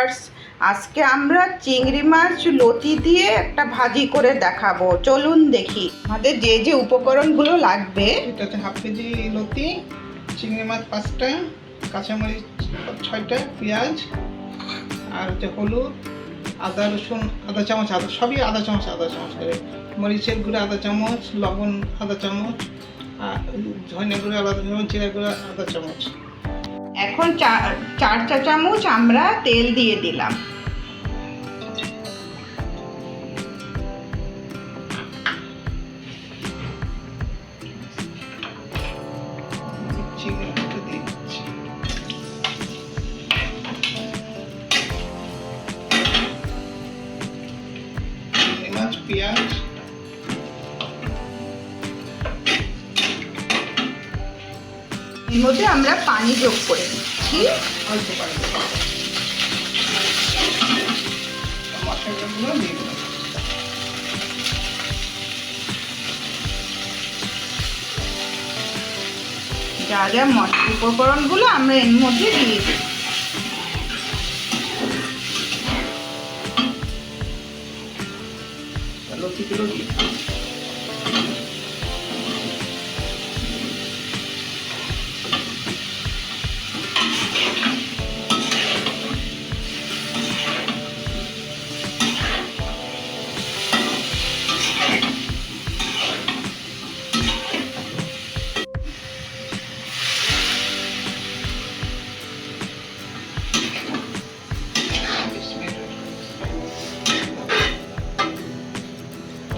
Viewers, আজকে আমরা চিংড়ি মাছ লতি দিয়ে একটা ভাজি করে দেখাবো। চলুন দেখি আমাদের যে যে উপকরণগুলো লাগবে। এটা হচ্ছে হাফ কেজি লতি, চিংড়ি মাছ 5টা, কাঁচামরিচ 6টা, পেঁয়াজ, আর হচ্ছে হলুদ, আদা রসুন আধা চামচ, সবই আধা চামচ করে, মরিচের গুঁড়ো আধা চামচ, লবণ আধা চামচ, আর ধনে গুঁড়ো আধা চামচ, জিরা গুঁড়ো আধা চামচ। এখন 4 চা চামচ আমরা তেল দিয়ে দিলাম। চিংড়ি মাছটা দিয়ে দিচ্ছি। চিংড়ি মাছ, পেঁয়াজ, এর মধ্যে আমরা পানি যোগ করে দিচ্ছি। অল্প পানি দেবো। মশলাগুলো দিয়ে দিলাম। যা যা উপকরণগুলো আমরা এর মধ্যে দিয়ে দিই। লতিগুলো দিয়ে দিলাম।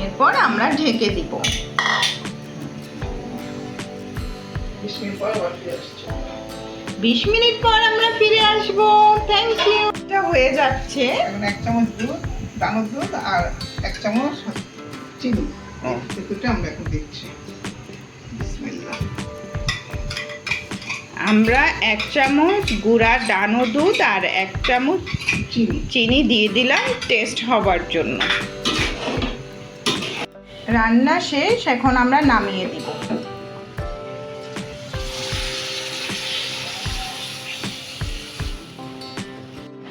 এরপর আমরা ঢেকে দিব। 20 মিনিট পর আবার ফিরে আসছি। 20 মিনিট পর আমরা ফিরে আসবো। Thank you. এটা হয়ে যাচ্ছে। এখন 1 চামচ দুধ, দানোর দুধ, আর 1 চামচ চিনি, দুটো আমরা এখন দিচ্ছি। বিসমিল্লাহ। আমরা 1 চামচ গুঁড়া ডানো দুধ আর 1 চামচ চিনি দিয়ে দিলাম টেস্ট হবার জন্য। রান্না শেষ, এখন আমরা নামিয়ে দিব।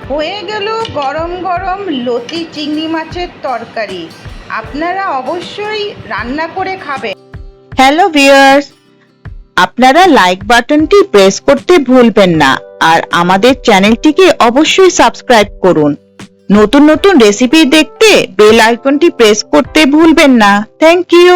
হয়ে গেল গরম গরম লতি চিংড়ি মাছের তরকারি। আপনারা অবশ্যই রান্না করে খাবেন। হ্যালো ভিউয়ার্স, আপনারা লাইক বাটনটি প্রেস করতে ভুলবেন না আর আমাদের চ্যানেলটিকে অবশ্যই সাবস্ক্রাইব করুন। নতুন নতুন রেসিপি দেখতে বেল আইকনটি প্রেস করতে ভুলবেন না। Thank you.